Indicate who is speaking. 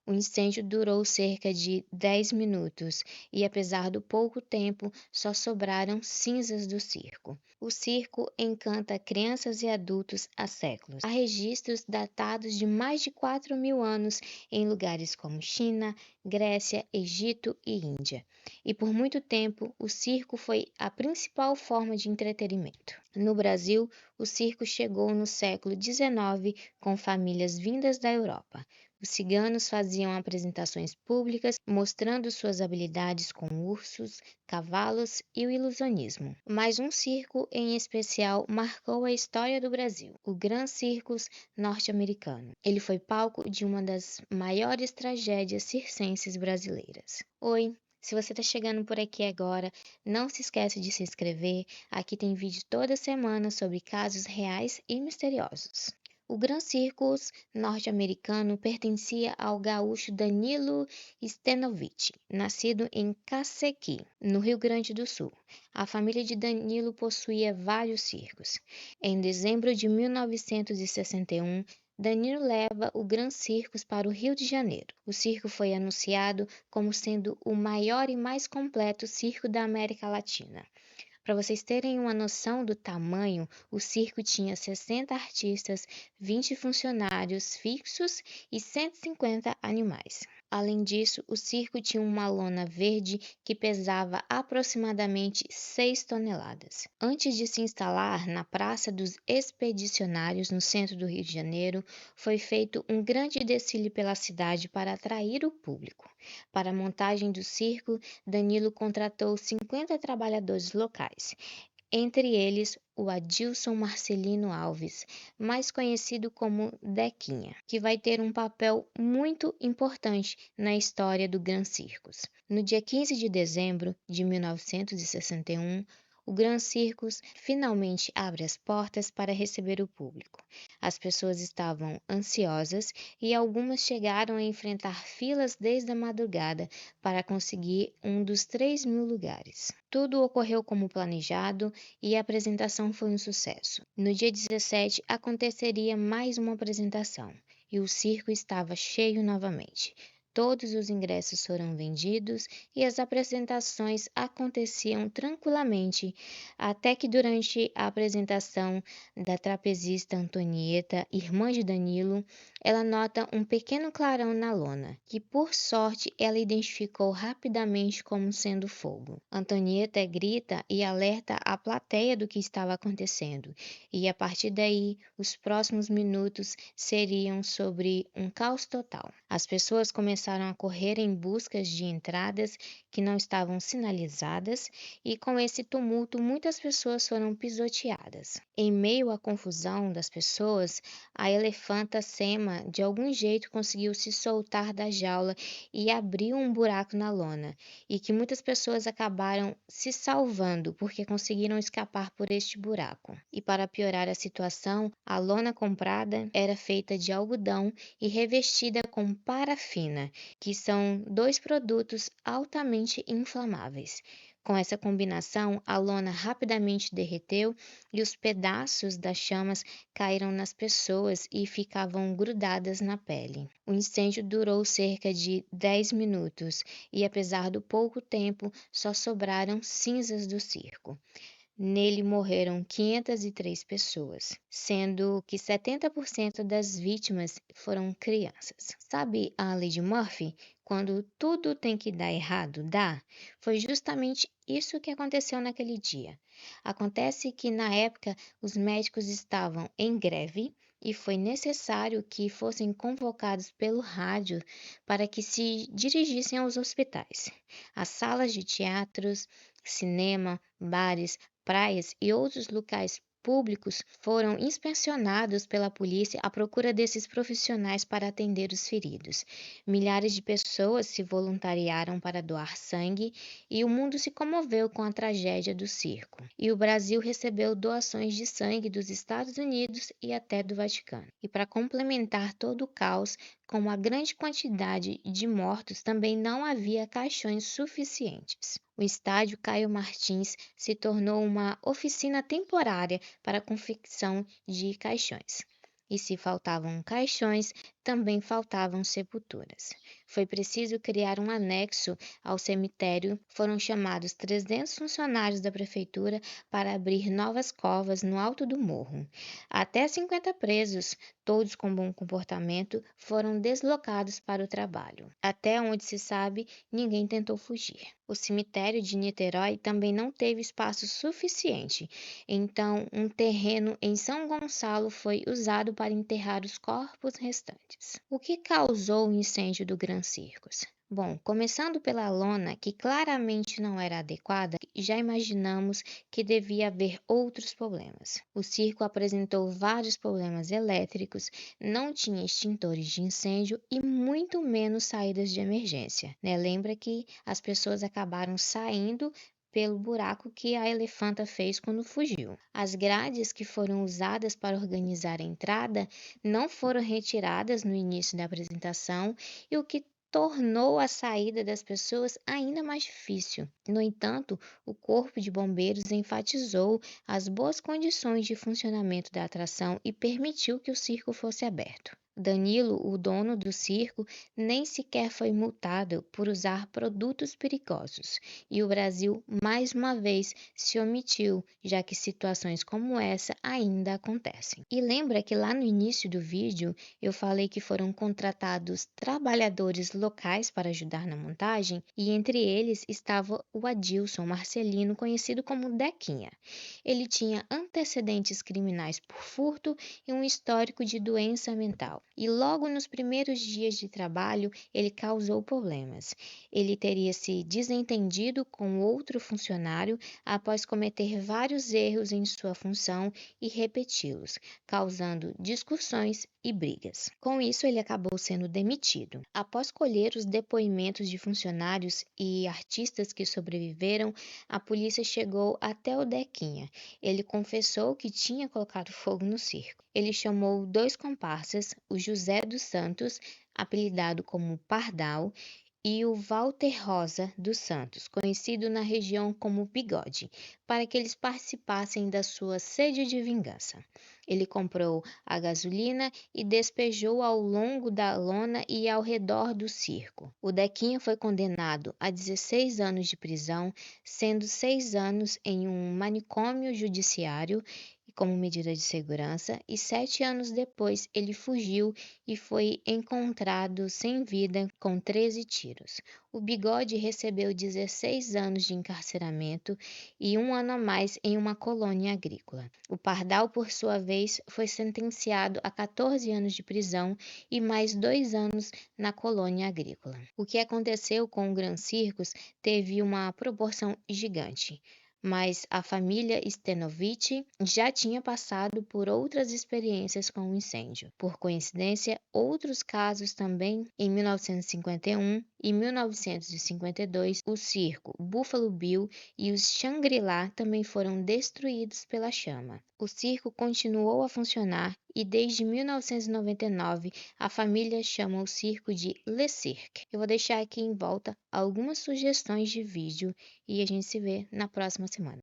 Speaker 1: O incêndio durou cerca de 10 minutos e, apesar do pouco tempo, só sobraram cinzas do circo. O circo encanta crianças e adultos há séculos. Há registros datados de mais de 4.000 anos em lugares como China, Grécia, Egito e Índia. E por muito tempo, o circo foi a principal forma de entretenimento. No Brasil, o circo chegou no século XIX com famílias vindas da Europa. Os ciganos faziam apresentações públicas mostrando suas habilidades com ursos, cavalos e o ilusionismo. Mas um circo em especial marcou a história do Brasil, o Gran Circus norte-americano. Ele foi palco de uma das maiores tragédias circenses brasileiras. Oi! Se você está chegando por aqui agora, não se esqueça de se inscrever. Aqui tem vídeo toda semana sobre casos reais e misteriosos. O Gran Circus norte-americano pertencia ao gaúcho Danilo Stenovitch, nascido em Cacequi, no Rio Grande do Sul. A família de Danilo possuía vários circos. Em dezembro de 1961, Danilo leva o Gran Circus para o Rio de Janeiro. O circo foi anunciado como sendo o maior e mais completo circo da América Latina. Para vocês terem uma noção do tamanho, o circo tinha 60 artistas, 20 funcionários fixos e 150 animais. Além disso, o circo tinha uma lona verde que pesava aproximadamente 6 toneladas. Antes de se instalar na Praça dos Expedicionários, no centro do Rio de Janeiro, foi feito um grande desfile pela cidade para atrair o público. Para a montagem do circo, Danilo contratou 50 trabalhadores locais, entre eles o Adilson Marcelino Alves, mais conhecido como Dequinha, que vai ter um papel muito importante na história do Gran Circus. No dia 15 de dezembro de 1961, o Gran Circus finalmente abre as portas para receber o público. As pessoas estavam ansiosas e algumas chegaram a enfrentar filas desde a madrugada para conseguir um dos 3.000 lugares. Tudo ocorreu como planejado e a apresentação foi um sucesso. No dia 17 aconteceria mais uma apresentação e o circo estava cheio novamente. Todos os ingressos foram vendidos e as apresentações aconteciam tranquilamente, até que durante a apresentação da trapezista Antonieta, irmã de Danilo, ela nota um pequeno clarão na lona, que por sorte ela identificou rapidamente como sendo fogo. Antonieta grita e alerta a plateia do que estava acontecendo, e a partir daí, os próximos minutos seriam sobre um caos total. As pessoas começaram a correr em busca de entradas que não estavam sinalizadas, e com esse tumulto muitas pessoas foram pisoteadas. Em meio à confusão das pessoas, a elefanta Sema de algum jeito conseguiu se soltar da jaula e abriu um buraco na lona, e que muitas pessoas acabaram se salvando porque conseguiram escapar por este buraco. E para piorar a situação, a lona comprada era feita de algodão e revestida com parafina, que são dois produtos altamente inflamáveis. Com essa combinação, a lona rapidamente derreteu e os pedaços das chamas caíram nas pessoas e ficavam grudadas na pele. O incêndio durou cerca de 10 minutos e, apesar do pouco tempo, só sobraram cinzas do circo. Nele morreram 503 pessoas, sendo que 70% das vítimas foram crianças. Sabe a lei de Murphy? Quando tudo tem que dar errado, dá? Foi justamente isso que aconteceu naquele dia. Acontece que na época os médicos estavam em greve e foi necessário que fossem convocados pelo rádio para que se dirigissem aos hospitais. As salas de teatros, cinema, bares, praias e outros locais públicos foram inspecionados pela polícia à procura desses profissionais para atender os feridos. Milhares de pessoas se voluntariaram para doar sangue e o mundo se comoveu com a tragédia do circo. E o Brasil recebeu doações de sangue dos Estados Unidos e até do Vaticano. E para complementar todo o caos, com uma grande quantidade de mortos, também não havia caixões suficientes. O estádio Caio Martins se tornou uma oficina temporária para a confecção de caixões. E se faltavam caixões, também faltavam sepulturas. Foi preciso criar um anexo ao cemitério. Foram chamados 300 funcionários da prefeitura para abrir novas covas no alto do morro. Até 50 presos, todos com bom comportamento, foram deslocados para o trabalho. Até onde se sabe, ninguém tentou fugir. O cemitério de Niterói também não teve espaço suficiente, então um terreno em São Gonçalo foi usado para enterrar os corpos restantes. O que causou o incêndio do Gran Circus? Bom, começando pela lona, que claramente não era adequada, já imaginamos que devia haver outros problemas. O circo apresentou vários problemas elétricos, não tinha extintores de incêndio e muito menos saídas de emergência, né? Lembra que as pessoas acabaram saindo pelo buraco que a elefanta fez quando fugiu. As grades que foram usadas para organizar a entrada não foram retiradas no início da apresentação, e o que tornou a saída das pessoas ainda mais difícil. No entanto, o Corpo de Bombeiros enfatizou as boas condições de funcionamento da atração e permitiu que o circo fosse aberto. Danilo, o dono do circo, nem sequer foi multado por usar produtos perigosos, e o Brasil mais uma vez se omitiu, já que situações como essa ainda acontecem. E lembra que lá no início do vídeo eu falei que foram contratados trabalhadores locais para ajudar na montagem, e entre eles estava o Adilson Marcelino, conhecido como Dequinha. Ele tinha antecedentes criminais por furto e um histórico de doença mental. E logo nos primeiros dias de trabalho, ele causou problemas. Ele teria se desentendido com outro funcionário após cometer vários erros em sua função e repeti-los, causando discussões e brigas. Com isso, ele acabou sendo demitido. Após colher os depoimentos de funcionários e artistas que sobreviveram, a polícia chegou até o Dequinha. Ele confessou que tinha colocado fogo no circo. Ele chamou 2 comparsas, o José dos Santos, apelidado como Pardal, e o Walter Rosa dos Santos, conhecido na região como Bigode, para que eles participassem da sua sede de vingança. Ele comprou a gasolina e despejou ao longo da lona e ao redor do circo. O Dequinha foi condenado a 16 anos de prisão, sendo 6 anos em um manicômio judiciário como medida de segurança, e 7 anos depois ele fugiu e foi encontrado sem vida com 13 tiros. O Bigode recebeu 16 anos de encarceramento e 1 ano a mais em uma colônia agrícola. O Pardal, por sua vez, foi sentenciado a 14 anos de prisão e mais 2 anos na colônia agrícola. O que aconteceu com o Gran Circus teve uma proporção gigante, mas a família Stenovic já tinha passado por outras experiências com o incêndio. Por coincidência, outros casos também. Em 1951 e 1952, o circo Buffalo Bill e os Shangri-La também foram destruídos pela chama. O circo continuou a funcionar e desde 1999 a família chama o circo de Le Cirque. Eu vou deixar aqui em volta algumas sugestões de vídeo e a gente se vê na próxima semana.